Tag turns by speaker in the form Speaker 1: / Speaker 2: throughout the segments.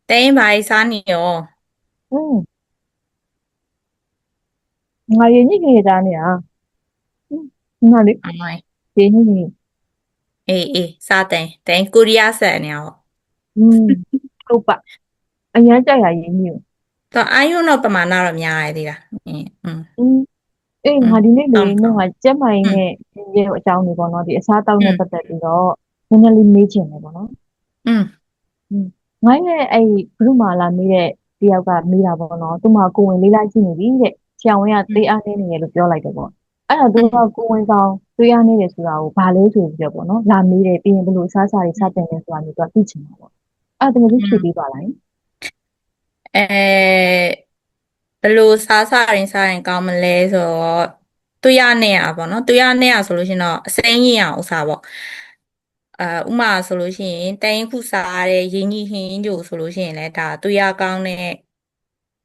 Speaker 1: တင်းဘာကြီးစားနေရော
Speaker 2: 嗯，ငါရင်းနှီးခဲ့တာနေอ่ะငါလေ
Speaker 1: အမိုင်း
Speaker 2: ရင်းနှီးနေ
Speaker 1: အေးစားတင်းကိုရီးယားဆန်နေရော
Speaker 2: อืมဟုတ်ပါအရန်ကြိုက်ရရင်းနှီးကို
Speaker 1: တော့အာယုံတော့ပမာဏတော့များရသေးတာ
Speaker 2: อืมအေး
Speaker 1: อืม
Speaker 2: ငါဒီနေ့လေ
Speaker 1: ကောင်းကောင်း
Speaker 2: မင်းကကျက်မိုင်
Speaker 1: อืม
Speaker 2: နဲ့ရဲ့အကြောင်းတွေပေါ့နော်ဒီအစားအသောက်နဲ့ပတ်
Speaker 1: อืม
Speaker 2: သက်ပြီးတော့နည်းနည်းလေးမေးချင်တယ်ပေါ့နော်
Speaker 1: อืม
Speaker 2: อืมငါရဲ့အဲ့ဘုရုမာလာမေးတဲ့တယောက်ကမေးတာပေါ့နော်သူမှကိုယ်ဝင်လေးလိုက်ကြည့်နေပြီတဲ့ဆရာဝန်က
Speaker 1: อืม
Speaker 2: သေးအားနေနေရလို့ပြောလိုက်တယ်ပေါ့အဲ့ဒါသူက
Speaker 1: อืม
Speaker 2: ကိုယ်ဝင်ဆောင်သေးအားနေတယ်ဆိုတာကိုဘာလဲဆိုပြီးတော့ပေါ့နော်လာမေးတယ်ပြီးရင်ဘယ်လိုအစားအစာတွေစတင်လဲဆိုတာမျိုးသူကသိချင်တာပေါ့အဲ့ဒါတကယ်
Speaker 1: อื
Speaker 2: ကြီးဖြေပေး
Speaker 1: ม
Speaker 2: ပါလား
Speaker 1: အဲဘယ်လိုစားရင်ကောင်းမလဲဆိုတော့သူရနဲ့ရပါတော့သူရနဲ့ရဆိုလို့ရှိရင်တော့အစိမ်းကြီးအောင်ဥစားပေါ့ဥမာဆိုလို့ရှိရင်တိုင်းခုစားတဲ့ရင်းကြီးဟင်းကြိုဆိုလို့ရှိရင်လည်းဒါသူရကောင်းတဲ့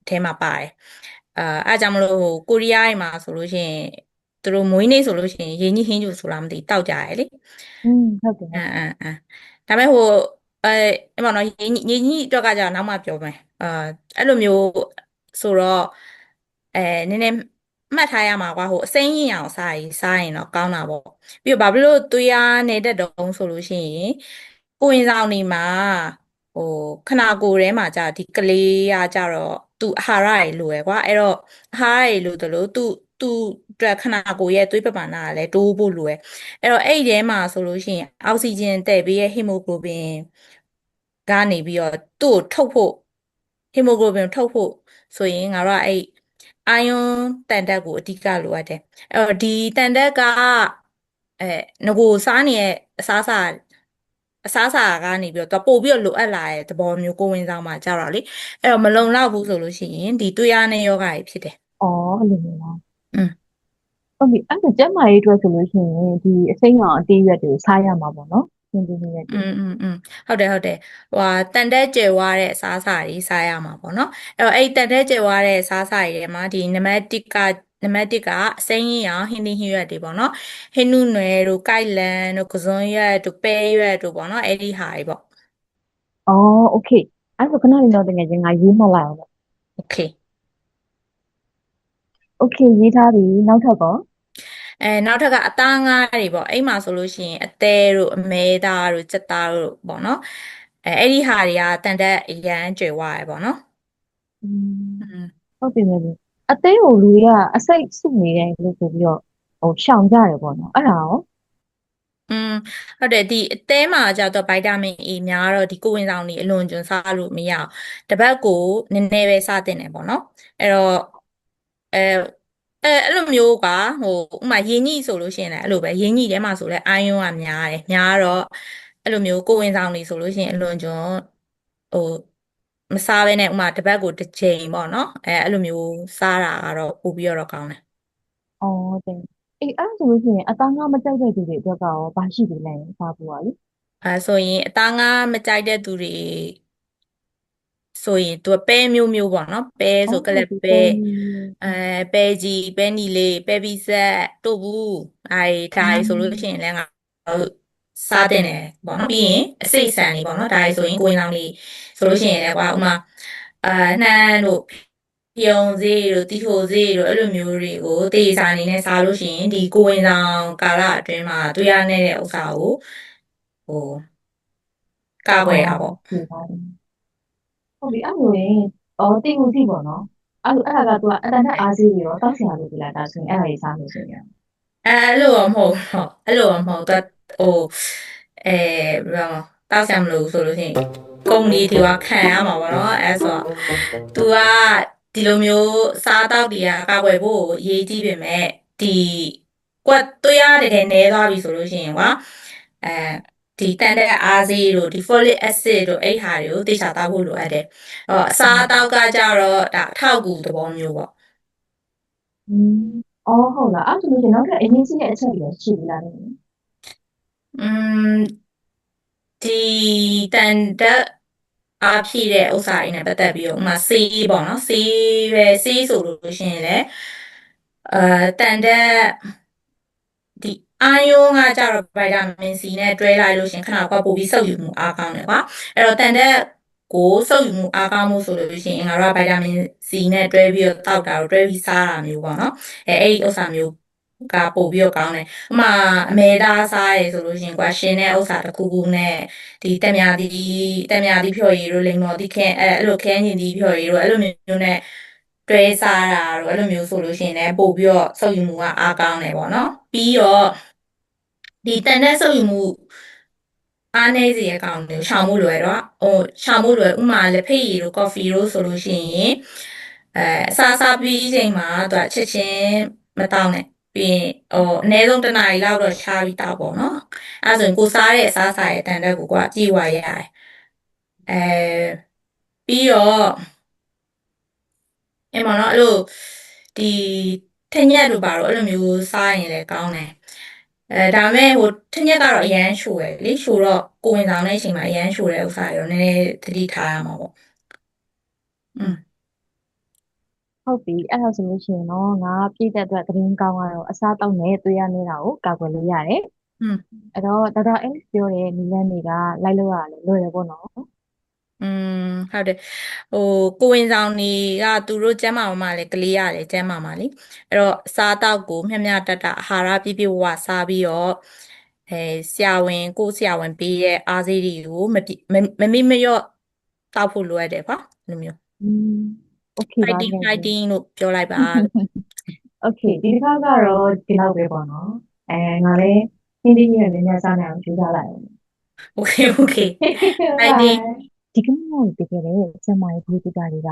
Speaker 1: အထဲမှာပါတယ်အဲဒါကြောင့်မလို့ကိုရီးယားတွေမှာဆိုလို့ရှိရင်သူတို့မွေးနေ့ဆိုလို့ရှိရင်ရင်းကြီးဟင်းကြိုဆိုလားမသိတောက်ကြရလေ
Speaker 2: อืมဟုတ်တယ်
Speaker 1: အ
Speaker 2: ဟုတ်တယ်
Speaker 1: မ်အမ်အမ်ဒါပေမဲ့အဲအဲ့ပေါ့နော်ညီအတွက်ကကြာနောက်မှပြောမယ်အဲ့လိုမျိုးဆိုတော့အဲနည်းနည်းမှတ်ထားရမှာကွာအစိမ်းရင်အောင်စားရင်တော့ကောင်းတာပေါ့ပြီးတော့ဘာဖြစ်လို့သွေးအားနေတဲ့တုံးဆိုလို့ရှိရင်ကိုယ်ဝင်ဆောင်နေမှာဟိုခနာကိုယ်ထဲမှာကြာဒီကလေးကကြတော့သူအာဟာရတွေလိုရယ်ကွာအဲ့တော့အာဟာရတွေလိုတယ်လို့သူအတွက်ခနာကိုယ်ရဲ့သွေးပမာဏကလည်းတိုးဖို့လိုရယ် အဲ့တော့အဲ့ဒီထဲမှာဆိုလို့ရှိရင်အောက်ဆီဂျင်တည့်ပြီးရဲ့ဟီမိုကလိုဘင်ကနေပြီးတော့သူ့ကိုထုတ်ဖို့ဟီမိုကလိုဘင်ထုတ်ဖို့ဆိုရင်ငါတို့ကအဲ့အာယွန်းတန်တက်ကိုအဓိကလိုအပ်တယ်အဲ့တော့ဒီတန်တက်ကအဲငကိုစားနေရဲ့အစားအစာကနေပြီးတော့ပို့ပြီးတော့လိုအပ်လာတဲ့သဘောမျိုးကိုယ်ဝင်ဆောင်မှာကြတော့လေအဲ့တော့မလုံလောက်ဘူးဆိုလို့ရှိရင်ဒီသွေးအားနဲ့ယောဂါကြီးဖြစ်တယ်
Speaker 2: อ๋อအဲ့လိုမျိုးလား
Speaker 1: อืม
Speaker 2: ဟုတ်ပြီအဲ့ဒါကျန်းမာရေးအတွက်ဆိုလို့ရှိရင်ဒီအစိမ်းရောင်အသေးရွက်တွေကိုစားရမှာပေါ့နော်သင်ပေးနေတဲ့တွေ
Speaker 1: ဟုတ်တယ်ဟိုဟာတန်တက်ကြွယ်ဝတဲ့အစားအစာတွေစားရမှာပေါ့နော်အဲ့တော့အဲ့တန်တက်ကြွယ်ဝတဲ့အစားအစာတွေထဲမှာဒီနံပါတ်1ကအစိမ်းရည်ရောင်ဟင်းသီးဟင်းရွက်တွေပေါ့နော်ဟင်းနုနယ်တို့ကိုက်လန်တို့ကစွန်ရွက်တို့ပဲရွက်တို့ပေါ့နော်အဲ့ဒီဟာတွေပေါ့
Speaker 2: อ๋อโอเคအဲ့ဒါဆိုခဏလေးတော့တကယ်ချင်းငါရေးမှတ်လိုက်အောင်
Speaker 1: โอเค
Speaker 2: โอเคရေးထားပြီနောက်ထပ်ကော
Speaker 1: နောက်ထပ်ကအသားငါးတွေပေါ့အဲ့မှာဆိုလို့ရှိရင်အသေးတို့အမဲသားတို့ကြက်သားတို့ပေါ့နော်အဲ့ဒီဟာတွေကတန်တက်အရန်ကြွယ်ဝရယ်ပေါ့နော်
Speaker 2: อืม
Speaker 1: อืม
Speaker 2: ဟုတ်ပြီမယ်ပြီအသေးကိုလူတွေကအစိတ်စုနေတယ်လို့ဆိုပြီးတော့ဟိုရှောင်ကြတယ်ပေါ့နော်အဲ့ဒါရော
Speaker 1: อืมဟုတ်တယ်ဒီအသည်းမှာကျတော့ဗိုက်တာမင်အီများတော့ဒီကိုယ်ဝင်ဆောင်နေအလွန်ကျွံစားလို့မရအောင်တစ်ပတ်ကိုနည်းနည်းပဲစားတင်တယ်ပေါ့နော်အဲ့တော့အဲအဲ့လိုမျိုးကဥမာရင်းညှိဆိုလို့ရှိရင်လည်းအဲ့လိုပဲရင်းညှိထဲမှာဆိုလည်းအာယွန်းကများတယ်များတော့အဲ့လိုမျိုးကိုယ်ဝင်ဆောင်နေဆိုလို့ရှိရင်အလွန်ကျွံဟိုမစားဘဲနဲ့ဥမာတစ်ပတ်ကိုတစ်ချိန်ပေါ့နော်အဲ့လိုမျိုးစားတာကတော့ပို့ပြီးတော့ကောင်းတယ်
Speaker 2: อ๋อတင်အေးအဲ့ဒါဆိုလို့ရှိရင်အသားငါမကြိုက်တဲ့သူတွေအတွက်ကရောဘာရှိသေးလဲစားဖို့อ่ะလေ
Speaker 1: အဲဆိုရင်အသားငါမကြိုက်တဲ့သူတွေ ဆိုရင်သူကပဲမျိုးမျိုးပေါ့နော်ပဲ
Speaker 2: အော
Speaker 1: ဆိုကလ
Speaker 2: ်
Speaker 1: ပ်ပဲ
Speaker 2: ဒီပဲမျိုး
Speaker 1: အဲပဲကြီးပဲနီလေးပဲပီဆက်တို့ဘူးဒါတွေဆိုလို့ရှိရင်လည်းငါတို့စားတင်တယ်ပေါ့နော်ပြီးရင်အစိတ်ဆန်လေးပေါ့နော်ဒါတွေဆိုရင်ကိုယ်လောင်လေးဆိုလို့ရှိရင်လည်းကွာဥမာအာနှမ်းတို့ပြုံစေးတို့တီထိုစေးတို့အဲ့လိုမျိုးတွေကိုတေးစာအနေနဲ့စားလို့ရှိရင်ဒီကိုယ်ဝင်ဆောင်ကာလအတွင်းမှာတွေ့ရတဲ့ဥစ္စာကိုဟိုကာကွ
Speaker 2: အော်
Speaker 1: ယ်တာပေါ့
Speaker 2: ဒီပါတယ်ဟုတ်ပြီအဲ့လိုရင်အော်တိကိုတိပေါ့နော်အဲ့ဒါကသူကအတန်တက်အားစေးပြီးတော့တောက်ဆရာလို့ပြလိုက်တာဆိုရင်အဲ့ဒါကြီးစားလို့ဆိုရင်
Speaker 1: အဲ့လိုတော့မဟုတ်ဘူးအဲ့လိုတော့မဟုတ်တော့ဟိုအဲဘယ်လိုတောက်ဆံမလို့ဆိုလို့ရှိရင်ကုမ္ပဏီတွေကခံရမှာပေါ့နော်အဲ့ဆိုတော့ तू ကဒီလိုမျိုးစားတောက်တွေကကာကွယ်ဖို့အရေးကြီးပေမဲ့ဒီကွက်သွေးရတကယ်နည်းသွားပြီဆိုလို့ရှိရင်ကွာအဲဒီတန်တဲ့အားစေးတို့ဒီ folic acid တို့အဲ့ဟာတွေကိုတေချာတောက်ဖို့လိုအပ်တယ်အော်အစားအသောက်ကကြတော့ဒါအထောက်အကူသဘောမျိုးပေါ့
Speaker 2: อืมအော်ဟုတ်လားအဲ့ဒါဆိုလို့ရှိရင်နောက်ထပ်အရင်ကြီးတဲ့အချက်တွေရှိသေးလားလဲ
Speaker 1: อืม ဒီတန်တက်အားဖြည့်တဲ့ဥစ္စာတွေနဲ့ပတ်သက်ပြီးတော့ဥပမာဆေးပေါ့နော်ဆေးဆိုလို့ရှိရင်လည်းတန်တက်ဒီအာယုံကကြတော့ဗိုက်တာမင်စီနဲ့တွဲလိုက်လို့ရှရင်ခဏကပို့ပြီးစုပ်ယူမှုအားကောင်းတယ်ကွာအဲ့တော့တန်တက် ကိုစုပ်ယူမှုအားကောင်းမှုဆိုလို့ရှိရင်ငါတို့ကဗိုက်တာမင်စီနဲ့တွဲပြီးတော့တောက်တာတော့တွဲပြီးစားတာမျိုးပေါ့နော်အဲ့ဒီဥစ္စာမျိုးကပို့ပြီးတော့ကောင်းတယ်ဥပမာအမဲသားစားရယ်ဆိုလို့ရှိရင်ကွာရှင်တဲ့ဥစ္စာတစ်ခုခုနဲ့ဒီတက်မြာသီးဖြော်ရည်တို့လိမ္မော်သီးခဲအဲ့လိုခဲညင်သီးဖြော်ရည်တို့အဲ့လိုမျိုးနဲ့တွဲစားတာတို့အဲ့လိုမျိုးဆိုလို့ရှိရင်လည်းပို့ပြီးတော့စုပ်ယူမှုကအားကောင်းတယ်ပေါ့နော်ပြီးတော့ဒီတန်တဲ့စုပ်ယူမှုအားနည်းစေတဲ့ကောင်တွေကိုရှောင်ဖို့လွယ်တော့ရှောင်ဖို့လွယ်ဥပမာလက်ဖက်ရည်တို့ကော်ဖီတို့ဆိုလို့ရှိရင်အစားစားပြီးချိန်မှာသူကချက်ချင်းမတောင်းနဲ့ပြီးရင်အနည်းဆုံးတစ်နာရီလောက်တော့ရှားပြီးတောက်ပေါ့နော်အဲဒါဆိုရင်ကိုစားတဲ့အစားအစာရဲ့တန်တဲ့ကိုကကြည့်ဝရရတယ်အဲပြီးတော့အဲ့မနော်အဲ့လိုဒီထက်ညက်တို့ပါတော့အဲ့လိုမျိုးစားရင်လည်းကောင်းတယ်ဒါပေမဲ့ဟိုထက်ညက်ကတော့အရန်ရှို့ရယ်လေရှို့တော့ကိုဝင်ဆောင်တဲ့အချိန်မှာအရန်ရှို့တဲ့ဥစ္စာတွေတော့နည်းနည်းသတိထားရမှာပေါ့อืม
Speaker 2: ဟုတ်ပြီအဲ့ဒါဆိုလို့ရှိရင်တော့ငါပြည့်တဲ့အတွက်သတင်းကောင်းကတော့အစားတောက်နဲ့သွေးရနေတာကိုကာကွယ်လို့ရတယ်
Speaker 1: อืม
Speaker 2: အဲ့တော့ဒေါက်တာအင်းပြောတဲ့နည်းလမ်းတွေကလိုက်လို့ရတယ်လွယ်တယ်ပေါ့နော်
Speaker 1: อืมဟုတ်တယ်ဟိုကိုဝင်ဆောင်တွေကသူတို့ကျန်းမာမှာလေကလေးရတယ်ကျန်းမာမှာလေအဲ့တော့စားတောက်ကိုမျှမျှတတအာဟာရပြည့်ပြည့်ဝဝစားပြီးတော့အဲဆရာဝန်ပေးတဲ့အားဆေးတွေကိုမမိမလျော့တောက်ဖို့လိုအပ်တယ်ကွာဒီလိုမျိုး
Speaker 2: อืมโอเคပါ
Speaker 1: fighting
Speaker 2: ခဲ့ပြီ
Speaker 1: fighting လို့ပြောလိုက်ပါလို့
Speaker 2: โอเคဒီတစ်ခါကတော့ဒီလောက်ပဲပေါ့နော်ငါလည်းဟင်းသီးဟင်းရွက်များများစားနိုင်အောင်ကြိုးစားလိုက်အောင်
Speaker 1: okay okay
Speaker 2: ဘို
Speaker 1: fighting
Speaker 2: င်ဒီကနေ့ကတကယ်လေကျမရဲ့ဘူးတူတာတွေက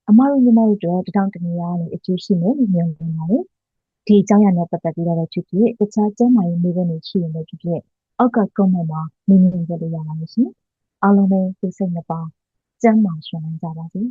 Speaker 2: အမတို့ညီမတို့တို့တထောင်တနေရာနဲ့အကျိုးရှိမယ်လို့မြင်နေပါတယ်ဒီအကြောင်းအရာနဲ့ပတ်သက်ပြီးတော့ဖြစ်ဖြစ်တခြားကျန်းမာရေးမျိုးတွေရှိရင်လည်းဖြစ်ဖြစ်အောက်ကကွန်မန့်မှာမြင်မြင်ကြလို့ရပါမယ်ရှင်အားလုံးပဲစိတ်စိတ်နှပါကျန်းမာရှင်နိုင်ကြပါစေ